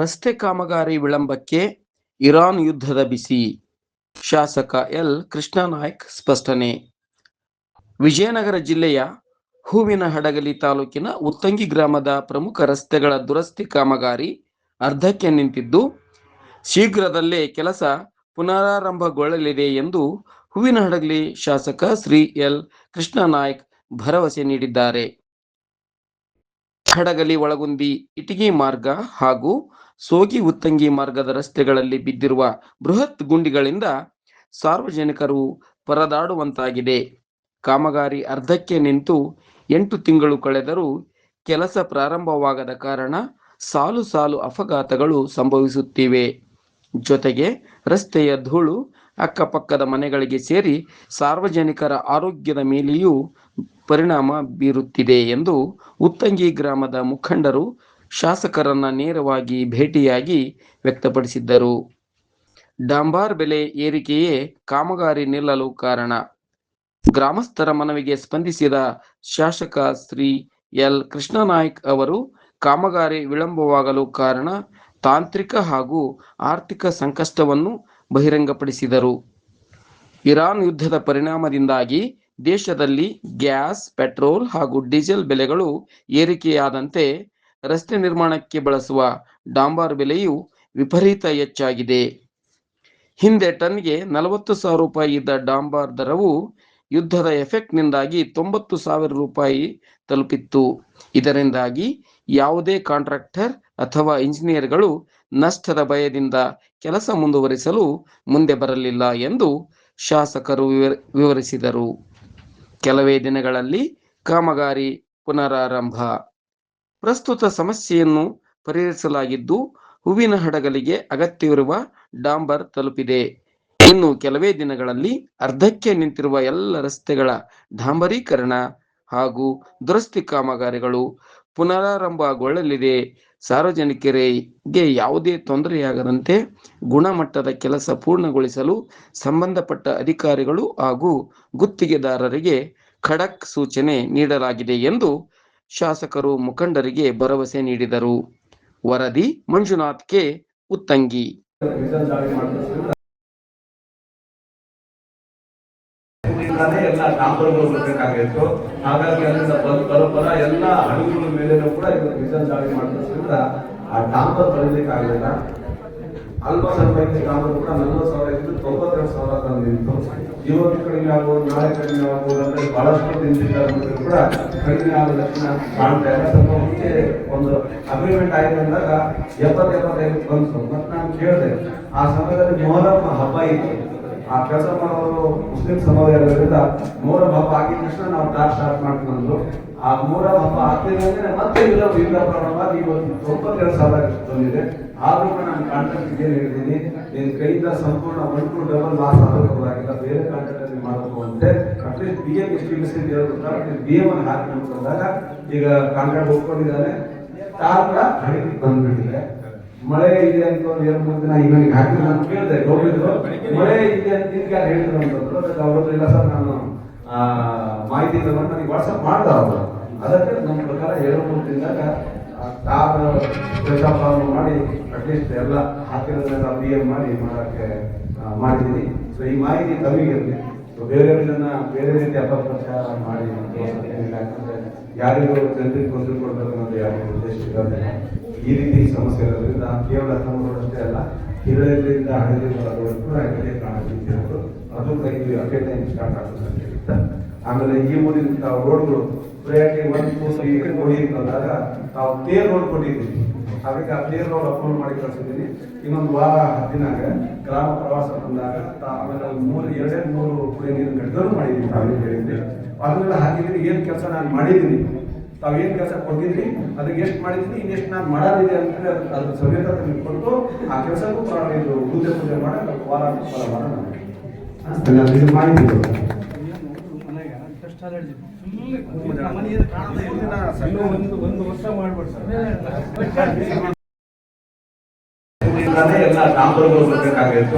ರಸ್ತೆ ಕಾಮಗಾರಿ ವಿಳಂಬಕ್ಕೆ ಇರಾನ್ ಯುದ್ಧದ ಬಿಸಿ. ಶಾಸಕ ಎಲ್ ಕೃಷ್ಣನಾಯ್ಕ್ ಸ್ಪಷ್ಟನೆ. ವಿಜಯನಗರ ಜಿಲ್ಲೆಯ ಹೂವಿನಹಡಗಲಿ ತಾಲೂಕಿನ ಉತ್ತಂಗಿ ಗ್ರಾಮದ ಪ್ರಮುಖ ರಸ್ತೆಗಳ ದುರಸ್ತಿ ಕಾಮಗಾರಿ ಅರ್ಧಕ್ಕೆ ನಿಂತಿದ್ದು, ಶೀಘ್ರದಲ್ಲೇ ಕೆಲಸ ಪುನರಾರಂಭಗೊಳ್ಳಲಿದೆ ಎಂದು ಹೂವಿನಹಡಗಲಿ ಶಾಸಕ ಶ್ರೀ ಎಲ್ ಕೃಷ್ಣನಾಯ್ಕ್ ಭರವಸೆ ನೀಡಿದ್ದಾರೆ. ಹಡಗಲಿ ಒಳಗುಂದಿ ಇಟಗಿ ಮಾರ್ಗ ಹಾಗೂ ಸೋಗಿ ಉತ್ತಂಗಿ ಮಾರ್ಗದ ರಸ್ತೆಗಳಲ್ಲಿ ಬಿದ್ದಿರುವ ಬೃಹತ್ ಗುಂಡಿಗಳಿಂದ ಸಾರ್ವಜನಿಕರು ಪರದಾಡುವಂತಾಗಿದೆ. ಕಾಮಗಾರಿ ಅರ್ಧಕ್ಕೆ ನಿಂತು 8 ತಿಂಗಳು ಕಳೆದರೂ ಕೆಲಸ ಪ್ರಾರಂಭವಾಗದ ಕಾರಣ ಸಾಲು ಸಾಲು ಅಪಘಾತಗಳು ಸಂಭವಿಸುತ್ತಿವೆ. ಜೊತೆಗೆ ರಸ್ತೆಯ ಧೂಳು ಅಕ್ಕಪಕ್ಕದ ಮನೆಗಳಿಗೆ ಸೇರಿ ಸಾರ್ವಜನಿಕರ ಆರೋಗ್ಯದ ಮೇಲೆಯೂ ಪರಿಣಾಮ ಬೀರುತ್ತಿದೆ ಎಂದು ಉತ್ತಂಗಿ ಗ್ರಾಮದ ಮುಖಂಡರು ಶಾಸಕರನ್ನ ನೇರವಾಗಿ ಭೇಟಿಯಾಗಿ ವ್ಯಕ್ತಪಡಿಸಿದ್ದರು. ಡಾಂಬಾರ್ ಬೆಲೆ ಏರಿಕೆಯೇ ಕಾಮಗಾರಿ ನಿಲ್ಲಲು ಕಾರಣ. ಗ್ರಾಮಸ್ಥರ ಮನವಿಗೆ ಸ್ಪಂದಿಸಿದ ಶಾಸಕ ಶ್ರೀ ಎಲ್ ಕೃಷ್ಣನಾಯ್ಕ್ ಅವರು ಕಾಮಗಾರಿ ವಿಳಂಬವಾಗಲು ಕಾರಣ ತಾಂತ್ರಿಕ ಹಾಗೂ ಆರ್ಥಿಕ ಸಂಕಷ್ಟವನ್ನು ಬಹಿರಂಗಪಡಿಸಿದರು. ಇರಾನ್ ಯುದ್ಧದ ಪರಿಣಾಮದಿಂದಾಗಿ ದೇಶದಲ್ಲಿ ಗ್ಯಾಸ್, ಪೆಟ್ರೋಲ್ ಹಾಗೂ ಡೀಸೆಲ್ ಬೆಲೆಗಳು ಏರಿಕೆಯಾದಂತೆ ರಸ್ತೆ ನಿರ್ಮಾಣಕ್ಕೆ ಬಳಸುವ ಡಾಂಬಾರ್ ಬೆಲೆಯು ವಿಪರೀತ ಹೆಚ್ಚಾಗಿದೆ. ಹಿಂದೆ ಟನ್ಗೆ 40,000 ರೂಪಾಯಿ ಇದ್ದ ಡಾಂಬಾರ್ ದರವು ಯುದ್ಧದ ಎಫೆಕ್ಟ್ನಿಂದಾಗಿ 90,000 ರೂಪಾಯಿ ತಲುಪಿತ್ತು. ಇದರಿಂದಾಗಿ ಯಾವುದೇ ಕಾಂಟ್ರಾಕ್ಟರ್ ಅಥವಾ ಇಂಜಿನಿಯರ್ಗಳು ನಷ್ಟದ ಭಯದಿಂದ ಕೆಲಸ ಮುಂದುವರಿಸಲು ಮುಂದೆ ಬರಲಿಲ್ಲ ಎಂದು ಶಾಸಕರು ವಿವರಿಸಿದರು. ಕೆಲವೇ ದಿನಗಳಲ್ಲಿ ಕಾಮಗಾರಿ ಪುನರಾರಂಭ. ಪ್ರಸ್ತುತ ಸಮಸ್ಯೆಯನ್ನು ಪರಿಹರಿಸಲಾಗಿದ್ದು, ಹೂವಿನಹಡಗಲಿಗೆ ಅಗತ್ಯವಿರುವ ಡಾಂಬರ್ ತಲುಪಿದೆ. ಇನ್ನು ಕೆಲವೇ ದಿನಗಳಲ್ಲಿ ಅರ್ಧಕ್ಕೆ ನಿಂತಿರುವ ಎಲ್ಲ ರಸ್ತೆಗಳ ಡಾಂಬರೀಕರಣ ಹಾಗೂ ದುರಸ್ತಿ ಕಾಮಗಾರಿಗಳು ಪುನರಾರಂಭಗೊಳ್ಳಲಿದೆ. ಸಾರ್ವಜನಿಕರಿಗೆ ಯಾವುದೇ ತೊಂದರೆಯಾಗದಂತೆ ಗುಣಮಟ್ಟದ ಕೆಲಸ ಪೂರ್ಣಗೊಳಿಸಲು ಸಂಬಂಧಪಟ್ಟ ಅಧಿಕಾರಿಗಳು ಹಾಗೂ ಗುತ್ತಿಗೆದಾರರಿಗೆ ಖಡಕ್ ಸೂಚನೆ ನೀಡಲಾಗಿದೆ ಎಂದು ಶಾಸಕರು ಮುಖಂಡರಿಗೆ ಭರವಸೆ ನೀಡಿದರು. ವರದಿ ಮಂಜುನಾಥ್ ಕೆ, ಉತ್ತಂಗಿ. ಎಲ್ಲ ಡಾಂಬರ್ಗಳು ಬರಬೇಕಾಗಿತ್ತು. ಹಾಗಾಗಿ ಅಲ್ಲಿಂದ ಬರ ಎಲ್ಲ ಹಡಗುಗಳ ಮೇಲೆನೂ ಕೂಡ ಮಿಸಲ್ ದಾಳಿ ಮಾಡಿದ್ರಿಂದ ಆ ಡಾಂಬರ್ ಬರಲಿಕ್ಕಾಗಲಿಲ್ಲ. ಅಲ್ಪ ಸ್ವಲ್ಪ ಡಾಂಬರ್ ಕೂಡ 40,000 ಇದ್ದು 92,000 ತಂದಿತ್ತು. ಇವತ್ತು ಕಡಿಮೆ ಆಗ್ಬೋದು, ನಾಳೆ ಕಡಿಮೆ ಆಗ್ಬೋದು ಅಂದ್ರೆ ಬಹಳಷ್ಟು ದಿನದಿಂದ ಕೂಡ ಕಡಿಮೆ ಆಗೋ ಲಕ್ಷಣ ಕಾಣ್ತಾ ಇಲ್ಲ. ಸ್ವಲ್ಪ ಮುಂಚೆ ಒಂದು ಅಗ್ರಿಮೆಂಟ್ ಆಗಿದೆ ಅಂದಾಗ 70-75 ಬಂತು. ಮತ್ತೆ ನಾನು ಕೇಳಿದೆ, ಆ ಸಮಯದಲ್ಲಿ ಮೊಹರಂ ಹಬ್ಬ ಇತ್ತು. ಆ ಕೆಲಸ ಮಾಡೋರು ಮುಸ್ಲಿಂ ಸಮುದಾಯದಿಂದ ಮೊಹರಂ ಹಬ್ಬ ಆಗಿದ ತಕ್ಷಣ ನಾವು ಟಾರ್ ಸ್ಟಾರ್ಟ್ ಮಾಡ್ಕೊಂಡು ಆ ಮೊಹರಂ ಹಬ್ಬ ಆಗ್ತಿದ್ರೆ ಮತ್ತೆ ವಿವಿಧ ಪ್ರಮಾಣವಾಗಿ ಇವತ್ತು 92,000 ಬಂದಿದೆ. ಆದ್ರೂ ಕೂಡ ನಾನು ಕಾಂಟ್ರಾಕ್ಟ್ ಏನು ಹೇಳಿದ್ದೀನಿ, ನಿನ್ನ ಕೈಯಿಂದ ಸಂಪೂರ್ಣ 1 to double ಲಾಸ್ ಆಗಬೇಕಾಗಿಲ್ಲ, ಬೇರೆ ಕಾಂಟ್ರಾಕ್ಟ್ ಅಲ್ಲಿ ಮಾಡಬೇಕು ಅಂತೆ. ಅಟ್ಲೀಸ್ಟ್ BM ಎಸ್ಟಿಮೇಷನ್ BM ಅನ್ನು ಹಾಕಿ ಅಂತಂದಾಗ ಈಗ ಕಾಂಟ್ರಾಕ್ಟ್ ಒಪ್ಕೊಂಡಿದ್ದಾನೆ. ಟಾರ್ ಕೂಡ ಹಡಿಗೆ ಬಂದ್ಬಿಟ್ಟಿದೆ. ಮಳೆ ಇದೆ ಅಂತ 2-3 ದಿನ ಇವನಿಗೆ ಹಾಕಿ ನಾನು ಕೇಳಿದೆ, ಹೋಗಿದ್ರು ಮಳೆ ಇದೆ ಅಂತ ಯಾರು ಹೇಳಿದ್ರು ಅಂತಂದ್ರು. ಅವ್ರದ್ದು ಇಲ್ಲ ಸರ್, ನಾನು ಮಾಹಿತಿ ತಗೊಂಡು ನನಗೆ ವಾಟ್ಸಪ್ ಮಾಡ್ದ ಅವರು. ಅದಕ್ಕೆ ನಮ್ಮ ಪ್ರಕಾರ 2-3 ದಿನದಾಗ ಟಾರ್ ಮಾಡಿ ಅಟ್ಲೀಸ್ಟ್ ಎಲ್ಲ ಹಾಕಿರೋದ್ರೆಲ್ಲ BM ಮಾಡಿ ಮಾಡೋಕ್ಕೆ ಮಾಡಿದ್ದೀನಿ. ಸೊ ಈ ಮಾಹಿತಿ ತಮಗಿರಲಿ. ಸೊ ಬೇರೆಯವರನ್ನ ಬೇರೆ ರೀತಿ ಅಪಪ್ರಚಾರ ಮಾಡಿ ಏನಿಲ್ಲ. ಯಾಕಂದ್ರೆ ಯಾರಿಗೂ ಜನರಿಗೆ ತೊಂದರೆ ಕೊಡಬೇಕು ಅನ್ನೋದು ಯಾರಿಗೂ ಉದ್ದೇಶ ಇರೋದಿಲ್ಲ. ಈ ರೀತಿ ಸಮಸ್ಯೆ ಇರೋದ್ರಿಂದ ಕೇವಲ ತಮ್ಮಗಳಷ್ಟೇ ಅಲ್ಲ, ಹಿರಿಯರಿಂದ ಹಳೆಯವರು ಕೂಡ ಹೆಗಡೆ ಕಾಣಿಸ್ತಿರೋದು ಅದು ಕೈಗೆ ಅಪೇಕ್ಷೆ ಸ್ಟಾರ್ಟ್ ಆಗ್ತದೆ. ಆಮೇಲೆ ಈ ಊರಿನ ರೋಡ್ಗಳು ಪ್ರಯಾರಿಟಿ 1, 2, 3 ಓಡಿ ಅಂತಂದಾಗ ನಾವು ತೇರ್ ರೋಡ್ ಕೊಟ್ಟಿದ್ದೀವಿ. ಅದಕ್ಕೆ ಆ ತೇರ್ ರೋಡ್ ಅಪ್ಲೋಡ್ ಮಾಡಿ ಕಳಿಸಿದ್ದೀನಿ. ಇನ್ನೊಂದು ವಾರ ಹತ್ತಿನಾಗ ಗ್ರಾಮ ಪ್ರವಾಸ ಬಂದಾಗ ಆಮೇಲೆ 2-3 ಕುಡಿಯ ನೀರಿನ ಘಟಕಗಳು ಮಾಡಿದ್ದೀನಿ. ತಾವೇನು ಹೇಳಿದ್ರಿ ಅದನ್ನೆಲ್ಲ ಹಾಕಿದ್ದೀನಿ. ಏನು ಕೆಲಸ ನಾನು ಮಾಡಿದ್ದೀನಿ, ತಾವೇನು ಕೆಲಸ ಕೊಟ್ಟಿದ್ರಿ, ಅದಕ್ಕೆ ಎಷ್ಟು ಮಾಡಿದ್ದೀನಿ, ಇನ್ನೆಷ್ಟು ನಾನು ಮಾಡೋದಿದೆ ಅಂತೇಳಿ ಅದ್ರ ಸಭ್ಯತೆ ಕೊಟ್ಟು ಆ ಕೆಲಸಕ್ಕೂ ಇದು ಪೂಜೆ ಮಾಡಿ ವಾರ ಮಾಡಿದ್ದೀವಿ. ಒಂದು ವರ್ಷ ಮಾಡ್ಬಿಡ್ತಾರೆ ಎಲ್ಲ ಡಾಂಬರ್ಗಳು ಬರಬೇಕಾಗಿತ್ತು.